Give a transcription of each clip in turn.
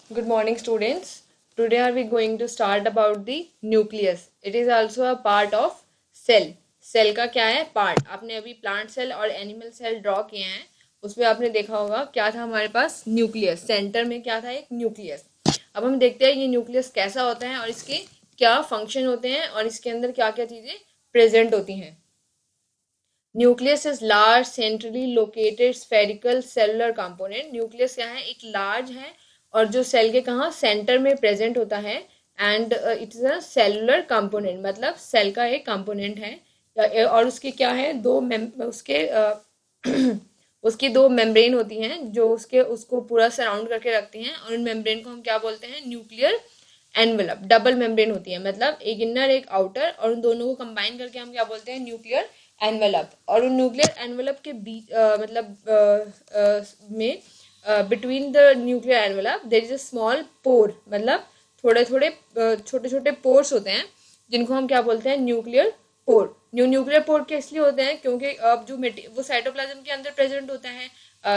Good morning, students. Today are we going to start about the nucleus. It is also a part of cell. Cell का क्या है part. आपने अभी plant cell और animal cell draw किए हैं, उसमें आपने देखा होगा क्या था हमारे पास न्यूक्लियस. सेंटर में क्या था, एक न्यूक्लियस. अब हम देखते हैं ये न्यूक्लियस कैसा होता है और इसके क्या फंक्शन होते हैं और इसके अंदर क्या क्या चीजें प्रेजेंट होती हैं. Nucleus is large centrally located spherical cellular component. Nucleus क्या है, एक लार्ज है और जो सेल के कहाँ सेंटर में प्रेजेंट होता है. And it is a cellular component, मतलब सेल का एक कंपोनेंट है. और उसके क्या है, उसकी दो मेम्ब्रेन होती हैं जो उसको पूरा सराउंड करके रखती हैं. और उन मेम्ब्रेन को हम क्या बोलते हैं, न्यूक्लियर एनवेलप. डबल मेम्ब्रेन होती है, मतलब एक इनर एक आउटर, और उन दोनों को कंबाइन करके हम क्या बोलते हैं, न्यूक्लियर एनवेलप. और उन न्यूक्लियर एनवेलप के बीच में between the nuclear envelope there is a small pore, मतलब थोड़े थोड़े छोटे छोटे पोर्स होते हैं जिनको हम क्या बोलते हैं, न्यूक्लियर पोर. न्यूक्लियर पोर के इसलिए होते हैं क्योंकि अब जो वो साइटोप्लाज्म के अंदर प्रेजेंट होता है,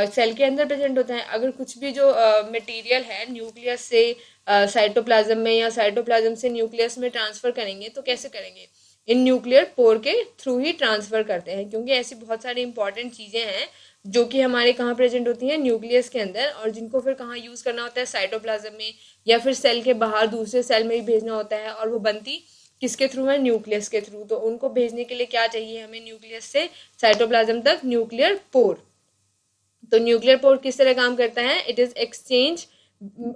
सेल के अंदर प्रेजेंट होता है. अगर कुछ भी जो मटेरियल है न्यूक्लियस से साइटोप्लाज्म में या साइटोप्लाज्म से न्यूक्लियस में ट्रांसफर करेंगे तो कैसे करेंगे, इन न्यूक्लियर पोर के थ्रू ही ट्रांसफर करते हैं. क्योंकि ऐसी बहुत सारी इंपॉर्टेंट चीजें हैं जो कि हमारे कहाँ प्रेजेंट होती हैं, न्यूक्लियस के अंदर, और जिनको फिर कहाँ यूज करना होता है, साइटोप्लाज्म में, या फिर सेल के बाहर दूसरे सेल में भी भेजना होता है. और वो बनती किसके थ्रू है, न्यूक्लियस के थ्रू. तो उनको भेजने के लिए क्या चाहिए हमें, न्यूक्लियस से साइटोप्लाज्म तक न्यूक्लियर पोर. तो न्यूक्लियर पोर किस तरह काम करता है, it is exchange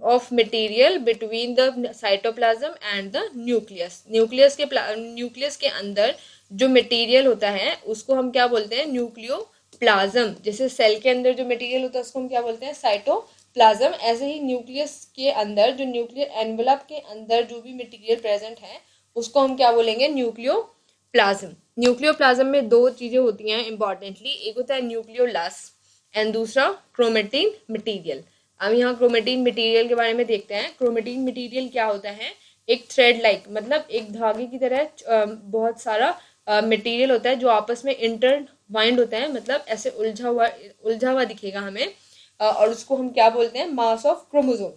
of material between the cytoplasm and the nucleus. Nucleus के अंदर जो मटेरियल होता है उसको हम क्या बोलते हैं, न्यूक्लियोप्लाज्म. जैसे सेल के अंदर जो मटेरियल होता है उसको हम क्या बोलते हैं, साइटोप्लाज्म. ऐसे ही न्यूक्लियस के अंदर जो न्यूक्लियर एनवेलप के अंदर जो भी मटेरियल प्रेजेंट है उसको हम क्या बोलेंगे, न्यूक्लियोप्लाज्म. न्यूक्लियोप्लाज्म में दो चीजें होती हैं इंपॉर्टेंटली, एक होता है न्यूक्लियोलस एंड दूसरा क्रोमेटिन मटेरियल. अब यहाँ क्रोमेटिन मटेरियल के बारे में देखते हैं. क्रोमेटिन मटेरियल क्या होता है, एक थ्रेड लाइक, मतलब एक धागे की तरह बहुत सारा मटेरियल होता है जो आपस में इंटरवाइंड होता है, मतलब ऐसे उलझा हुआ दिखेगा हमें. और उसको हम क्या बोलते हैं, मास ऑफ क्रोमोसोम,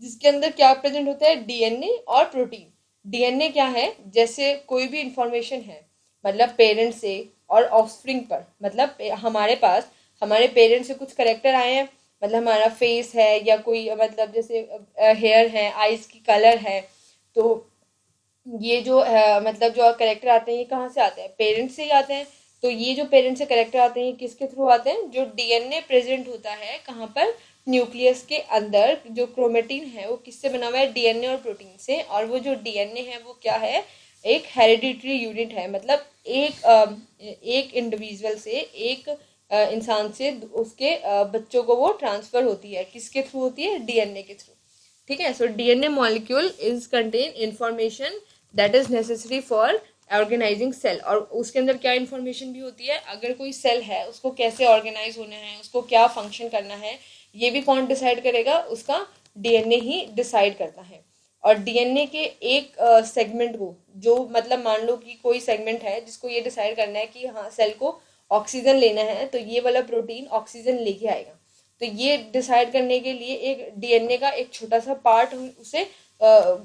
जिसके अंदर क्या प्रेजेंट होता है, डीएनए और प्रोटीन. डीएनए क्या है, जैसे कोई भी इंफॉर्मेशन है, मतलब पेरेंट्स से और ऑफस्प्रिंग पर, मतलब हमारे पास हमारे पेरेंट्स से कुछ करेक्टर आए हैं, मतलब हमारा फेस है या कोई, मतलब जैसे हेयर है, आईज की कलर है. तो ये जो मतलब जो करेक्टर आते हैं ये कहाँ से आते हैं, पेरेंट्स से ही आते हैं. तो ये जो पेरेंट्स से करेक्टर आते हैं ये किसके थ्रू आते हैं, जो डीएनए प्रेजेंट होता है कहाँ पर, न्यूक्लियस के अंदर. जो क्रोमेटिन है वो किससे बना हुआ है, डीएनए और प्रोटीन से. और वो जो डीएनए है वो क्या है, एक हेरिडिटरी यूनिट है, मतलब एक इंडिविजुअल से, एक इंसान से उसके बच्चों को वो ट्रांसफर होती है, किसके थ्रू होती है, डीएनए के थ्रू. ठीक है. So DNA molecule is contain information that is necessary for organizing cell. और उसके अंदर क्या इंफॉर्मेशन भी होती है, अगर कोई सेल है उसको कैसे ऑर्गेनाइज होना है, उसको क्या फंक्शन करना है, ये भी कौन डिसाइड करेगा, उसका डीएनए ही डिसाइड करता है. और डीएनए के एक सेगमेंट को, जो मतलब मान लो कि कोई सेगमेंट है जिसको ये डिसाइड करना है कि हाँ सेल को ऑक्सीजन लेना है, तो ये वाला प्रोटीन ऑक्सीजन लेके आएगा. तो ये डिसाइड करने के लिए एक डीएनए का एक छोटा सा पार्ट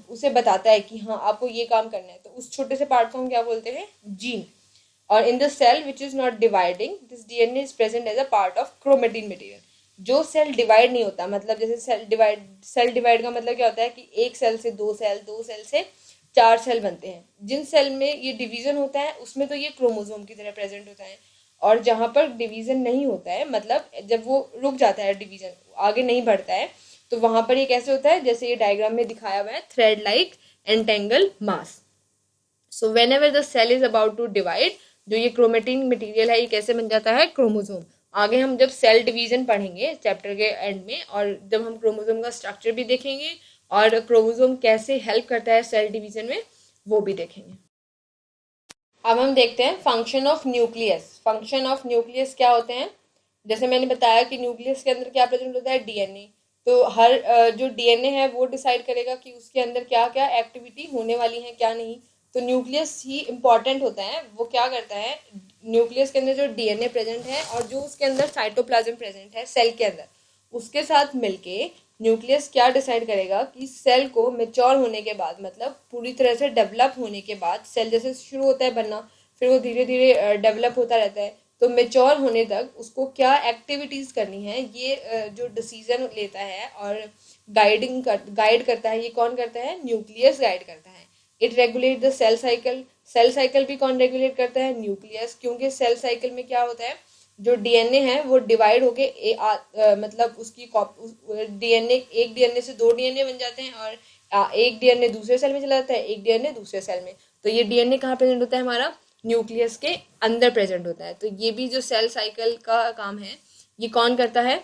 उसे बताता है कि हाँ आपको ये काम करना है. तो उस छोटे से पार्ट को हम क्या बोलते हैं, जीन. और in the cell which is not dividing, this DNA is present as a part of chromatin material. जो सेल डिवाइड नहीं होता, मतलब जैसे सेल डिवाइड का मतलब क्या होता है कि एक सेल से दो सेल से चार सेल बनते हैं. जिन सेल में ये डिवीजन होता है उसमें तो ये क्रोमोसोम की तरह प्रेजेंट होता है. और जहां पर डिवीजन नहीं होता है, मतलब जब वो रुक जाता है डिवीजन, आगे नहीं बढ़ता है, तो वहां पर ये कैसे होता है, जैसे ये डायग्राम में दिखाया हुआ है, thread like entangle mass. So whenever the cell is about to divide, जो ये क्रोमेटिन मटेरियल है ये कैसे बन जाता है, क्रोमोसोम. आगे हम जब सेल डिवीजन पढ़ेंगे चैप्टर के एंड में, और जब हम क्रोमोसोम का स्ट्रक्चर भी देखेंगे और क्रोमोसोम कैसे हेल्प करता है सेल डिवीजन में, वो भी देखेंगे. अब हम देखते हैं function of nucleus. Function of nucleus क्या होते हैं, जैसे मैंने बताया कि न्यूक्लियस के अंदर क्या प्रेजेंट होता है, डीएनए. तो हर जो डीएनए है वो डिसाइड करेगा कि उसके अंदर क्या क्या एक्टिविटी होने वाली है, क्या नहीं. तो न्यूक्लियस ही इंपॉर्टेंट होता है. वो क्या करता है, न्यूक्लियस के अंदर जो डीएनए प्रेजेंट है और जो उसके अंदर साइटोप्लाज्म प्रेजेंट है सेल के अंदर, उसके साथ मिलके न्यूक्लियस क्या डिसाइड करेगा कि सेल को मेच्योर होने के बाद, मतलब पूरी तरह से डेवलप होने के बाद, सेल जैसे शुरू होता है बनना, फिर वो धीरे धीरे डेवलप होता रहता है, तो मेच्योर होने तक उसको क्या एक्टिविटीज करनी है, ये जो डिसीजन लेता है और गाइड करता है, ये कौन करता है? न्यूक्लियस गाइड करता है। It regulate the cell cycle. Cell cycle भी कौन रेगुलेट करता है? न्यूक्लियस। क्योंकि सेल साइकिल में क्या होता है, जो डीएनए है वो डिवाइड होके मतलब उसकी डीएनए, एक डीएनए से दो डीएनए बन जाते हैं, और एक डीएनए दूसरे सेल में चला जाता है, एक डीएनए दूसरे सेल में। तो ये डीएनए कहाँ प्रेजेंट होता है? हमारा न्यूक्लियस के अंदर प्रेजेंट होता है। तो ये भी जो सेल साइकिल का काम है, ये कौन करता है?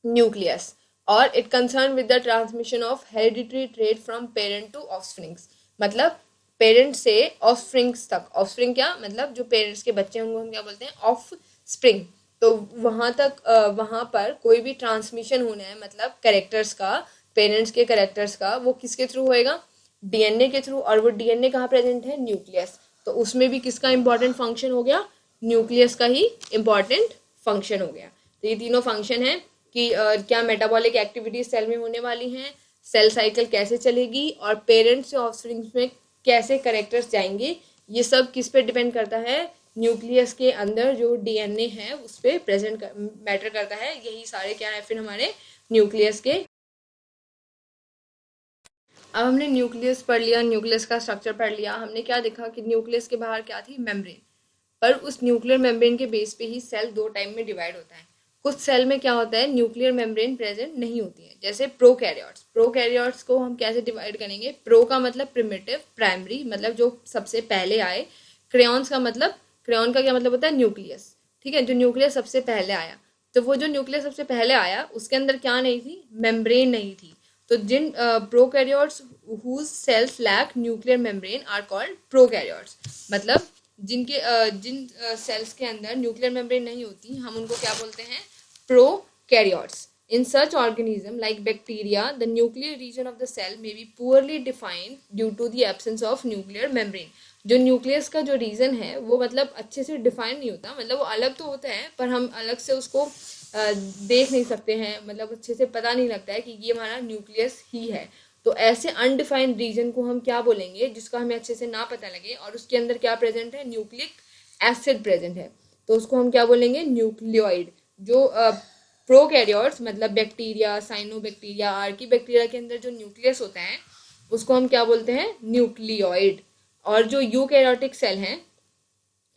न्यूक्लियस। और it concern with the transmission of hereditary trait from parent to offsprings, मतलब पेरेंट से ऑफस्प्रिंग्स तक। ऑफस्प्रिंग क्या मतलब? जो पेरेंट्स के बच्चे होंगे हम क्या बोलते हैं? Of spring. तो वहां तक वहां पर कोई भी ट्रांसमिशन होना है, मतलब कैरेक्टर्स का, पेरेंट्स के कैरेक्टर्स का, वो किसके थ्रू होएगा? डीएनए के थ्रू। और वो डीएनए कहाँ प्रेजेंट है? न्यूक्लियस। तो उसमें भी किसका इंपॉर्टेंट फंक्शन हो गया? न्यूक्लियस का ही इंपॉर्टेंट फंक्शन हो गया। तो ये तीनों फंक्शन है कि क्या मेटाबॉलिक एक्टिविटीज सेल में होने वाली हैं, सेल साइकिल कैसे चलेगी, और पेरेंट्स से ऑफस्प्रिंग्स में कैसे कैरेक्टर्स जाएंगे, ये सब किस पे डिपेंड करता है? न्यूक्लियस के अंदर जो डीएनए है उस पर मैटर करता है। यही सारे क्या है फिर हमारे न्यूक्लियस के। अब हमने न्यूक्लियस पढ़ लिया, न्यूक्लियस का स्ट्रक्चर पढ़ लिया। हमने क्या देखा कि न्यूक्लियस के बाहर क्या थी? मेम्ब्रेन। पर उस न्यूक्लियर मेम्ब्रेन के बेस पे ही सेल दो टाइप में डिवाइड होता है। कुछ सेल में क्या होता है? न्यूक्लियर मेम्ब्रेन प्रेजेंट नहीं होती है, जैसे प्रोकैरियोट्स। प्रोकैरियोट्स को हम कैसे डिवाइड करेंगे? प्रो का मतलब प्रिमिटिव, प्राइमरी मतलब जो सबसे पहले आए। क्रेयॉन्स का मतलब, क्रेयॉन का क्या मतलब होता है? न्यूक्लियस। ठीक है, जो न्यूक्लियस सबसे पहले आया। तो वो जो न्यूक्लियस सबसे पहले आया उसके अंदर क्या नहीं थी? मेम्ब्रेन नहीं थी। तो जिन prokaryotes whose cells lack nuclear membrane are called prokaryotes, मतलब जिन सेल्स के अंदर न्यूक्लियर मेम्ब्रेन नहीं होती, हम उनको क्या बोलते हैं? Prokaryotes. In such organism like bacteria, the nuclear region of the cell may be poorly defined due to the absence of nuclear membrane. जो न्यूक्लियस का जो रीजन है वो मतलब अच्छे से डिफाइन नहीं होता, मतलब वो अलग तो होता है पर हम अलग से उसको देख नहीं सकते हैं, मतलब अच्छे से पता नहीं लगता है कि ये हमारा न्यूक्लियस ही है। तो ऐसे अनडिफाइंड रीजन को हम क्या बोलेंगे? जिसका हमें अच्छे से ना पता लगे और उसके अंदर क्या प्रेजेंट है? न्यूक्लिक एसिड प्रेजेंट है, तो उसको हम क्या बोलेंगे? न्यूक्लियोइड। जो प्रोकैरियोट्स मतलब बैक्टीरिया, साइनोबैक्टीरिया, आर्कीबैक्टीरिया के अंदर जो न्यूक्लियस होता है उसको हम क्या बोलते हैं? न्यूक्लियोइड। और जो यूकैरियोटिक सेल हैं,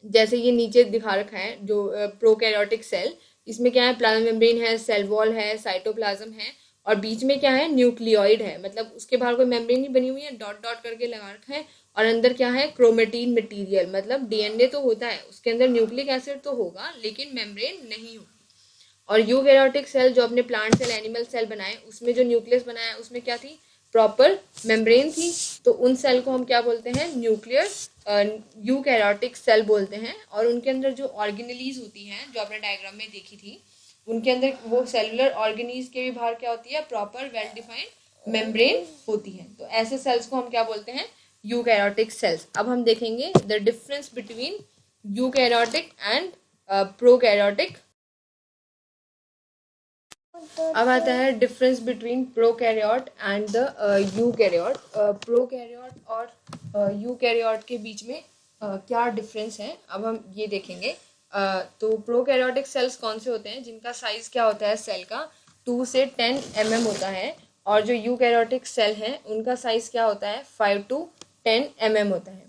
जैसे ये नीचे दिखा रखा है जो प्रोकैरियोटिक सेल, इसमें क्या है? प्लाज्मा मेम्ब्रेन है, सेल वॉल है, साइटोप्लाज्म है, और बीच में क्या है? न्यूक्लियोइड है, मतलब उसके बाहर कोई मेम्ब्रेन नहीं बनी हुई है, डॉट डॉट करके लगा रखा है। और अंदर क्या है? क्रोमेटीन मटेरियल, मतलब डीएनए तो होता है उसके अंदर, न्यूक्लिक एसिड तो होगा लेकिन मेम्ब्रेन नहीं होगी। और यूकैरियोटिक सेल जो अपने प्लांट सेल, एनिमल सेल बनाए, उसमें जो न्यूक्लियस बनाया उसमें क्या थी? प्रॉपर मेम्ब्रेन थी। तो उन सेल को हम क्या बोलते हैं? न्यूक्लियर यूकैरियोटिक सेल बोलते हैं। और उनके अंदर जो ऑर्गेनेलीज होती हैं, जो आपने डायग्राम में देखी थी, उनके अंदर वो सेलुलर ऑर्गेनीज के भी बाहर क्या होती है? प्रॉपर वेल डिफाइंड मेम्ब्रेन होती है। तो ऐसे सेल्स को हम क्या बोलते हैं? Eukaryotic cells. अब हम देखेंगे the difference between eukaryotic and prokaryotic. अब आता है difference between prokaryote and the eukaryote. Prokaryote और यूकैरियोट के बीच में क्या डिफरेंस है, अब हम ये देखेंगे। तो प्रोकैरियोटिक सेल्स कौन से होते हैं? जिनका साइज क्या होता है सेल का? 2 से 10 mm होता है। और जो यूकैरियोटिक सेल हैं उनका साइज क्या होता है? 5 to 10 mm होता है।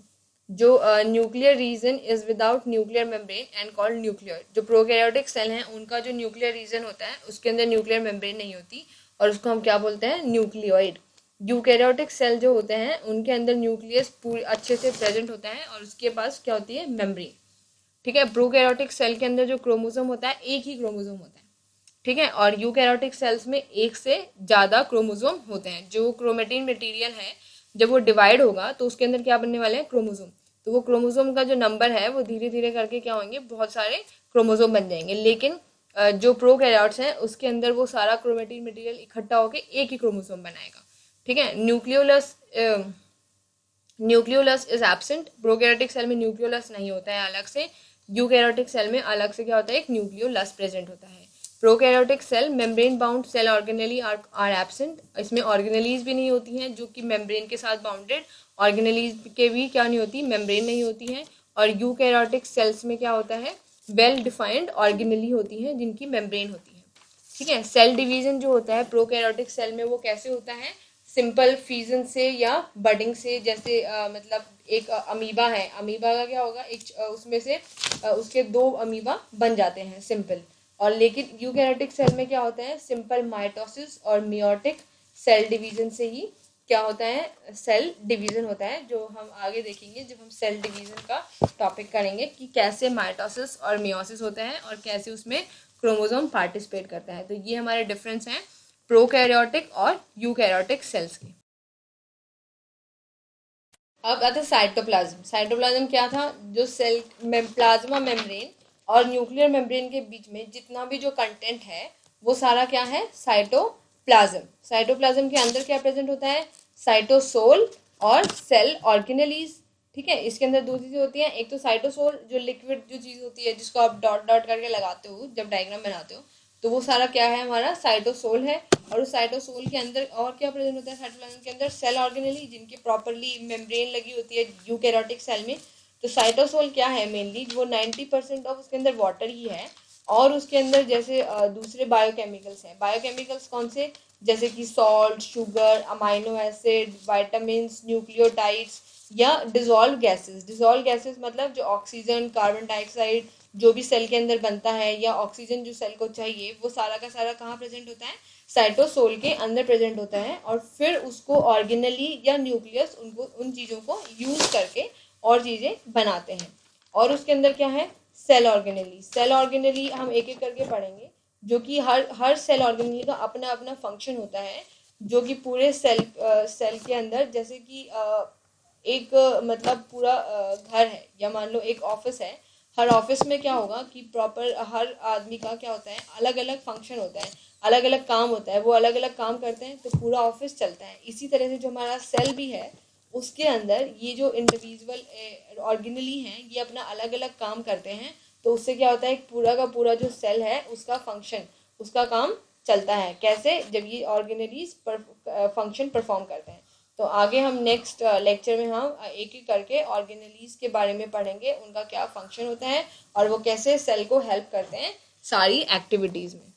जो nuclear region is without nuclear membrane and called nuclear. जो प्रोकैरियोटिक सेल हैं उनका जो न्यूक्लियर रीजन होता है उसके अंदर न्यूक्लियर मेम्ब्रेन नहीं होती, और उसको हम क्या बोलते हैं? न्यूक्लियोइड। यूकैरियोटिक सेल जो होते हैं उनके अंदर न्यूक्लियस पूरी अच्छे से प्रेजेंट होता है और उसके पास क्या होती है? मेम्ब्रेन। ठीक है, प्रोकैरियोटिक सेल के अंदर जो क्रोमोसोम होता है, एक ही क्रोमोसोम होता है। ठीक है, और यूकैरियोटिक सेल्स में एक से ज़्यादा क्रोमोसोम होते हैं। जो क्रोमेटिन मटेरियल है जब वो डिवाइड होगा तो उसके अंदर क्या बनने वाले हैं? क्रोमोसोम। तो वो क्रोमोसोम का जो नंबर है वो धीरे धीरे करके क्या होंगे? बहुत सारे क्रोमोसोम बन जाएंगे। लेकिन जो प्रोकैरियोट्स हैं उसके अंदर वो सारा क्रोमेटिन मटेरियल इकट्ठा होकर एक ही क्रोमोसोम बनाएगा। ठीक है, nucleolus is absent. Prokaryotic cell में न्यूक्लियोलस नहीं होता है अलग से। यूकैरियोटिक सेल में अलग से क्या होता है? एक न्यूक्लियोलस प्रेजेंट होता है। Prokaryotic cell membrane bound cell organelle are absent, इसमें ऑर्गेनेलीज भी नहीं होती हैं जो कि मेम्ब्रेन के साथ बाउंडेड, ऑर्गेनेलीज के भी क्या नहीं होती, मेम्ब्रेन नहीं होती हैं। और यूकैरियोटिक सेल्स में क्या होता है, वेल डिफाइंड ऑर्गेनेली होती हैं जिनकी मेम्ब्रेन होती है। ठीक है, सेल डिवीजन जो होता है प्रोकैरियोटिक सेल में वो कैसे होता है, सिंपल फ्यूजन से या बडिंग से, जैसे मतलब एक अमीबा है, अमीबा का क्या होगा, एक उसमें से उसके 2 अमीबा बन जाते हैं सिंपल। और लेकिन यूकैरियोटिक सेल में क्या होता है, सिंपल माइटोसिस और मियोटिक सेल डिवीजन से ही क्या होता है, सेल डिवीजन होता है, जो हम आगे देखेंगे जब हम सेल डिवीजन का टॉपिक करेंगे कि कैसे माइटोसिस और मियोसिस होता है और कैसे उसमें क्रोमोसोम पार्टिसिपेट करता है। तो ये हमारे डिफरेंस हैं प्रोकैरियोटिक और यूकैरियोटिक सेल्स के। अब आता है साइटोप्लाज्म। साइटोप्लाज्म क्या था, जो सेल में प्लाज्मा मेम्ब्रेन और न्यूक्लियर मेम्ब्रेन के बीच में जितना भी जो कंटेंट है वो सारा क्या है, साइटोप्लाज्म। साइटोप्लाज्म के अंदर क्या प्रेजेंट होता है, साइटोसोल और सेल ऑर्गेनेलीज। ठीक है, इसके अंदर 2 चीजें होती हैं, एक तो साइटोसोल जो लिक्विड जो चीज होती है जिसको आप डॉट डॉट करके लगाते हो जब डायग्राम बनाते हो, तो वो सारा क्या है, हमारा साइटोसोल है। और उस साइटोसोल के अंदर और क्या प्रेजेंट होता है, साइटोप्लाज्म के अंदर सेल ऑर्गेनेली जिनकी प्रॉपरली मेम्ब्रेन लगी होती है यूकैरियोटिक सेल में। तो साइटोसोल क्या है, मेनली वो 90% ऑफ उसके अंदर वाटर ही है। और उसके अंदर जैसे दूसरे बायोकेमिकल्स हैं, बायोकेमिकल्स कौन से, जैसे कि salt, sugar, amino acid, vitamin, nucleotides या डिजोल्व गैसेस। डिजोल्व गैसेस मतलब जो ऑक्सीजन, कार्बन डाइऑक्साइड जो भी सेल के अंदर बनता है या ऑक्सीजन जो सेल को चाहिए, वो सारा का सारा कहाँ प्रेजेंट होता है, साइटोसोल के अंदर प्रेजेंट होता है। और फिर उसको ऑर्गेनली या न्यूक्लियस उनको उन चीज़ों को यूज करके और चीज़ें बनाते हैं। और उसके अंदर क्या है, सेल ऑर्गेनली। सेल ऑर्गेनली हम एक एक करके पढ़ेंगे, जो कि हर सेल ऑर्गेनली का अपना अपना फंक्शन होता है, जो कि पूरे सेल के अंदर, जैसे कि एक मतलब पूरा घर है या मान लो एक ऑफिस है, हर ऑफिस में क्या होगा कि प्रॉपर हर आदमी का क्या होता है, अलग अलग फंक्शन होता है, अलग अलग काम होता है, वो अलग अलग काम करते हैं तो पूरा ऑफिस चलता है। इसी तरह से जो हमारा सेल भी है, उसके अंदर ये जो इंडिविजुअल ऑर्गेनली हैं ये अपना अलग अलग काम करते हैं। तो उससे क्या होता है, एक पूरा का पूरा जो सेल है उसका फंक्शन, उसका काम चलता है। कैसे, जब ये ऑर्गेनलीज फंक्शन परफॉर्म करते हैं। तो आगे हम नेक्स्ट लेक्चर में हम एक एक करके ऑर्गेनलीज के बारे में पढ़ेंगे, उनका क्या फंक्शन होता है और वो कैसे सेल को हेल्प करते हैं सारी एक्टिविटीज़ में।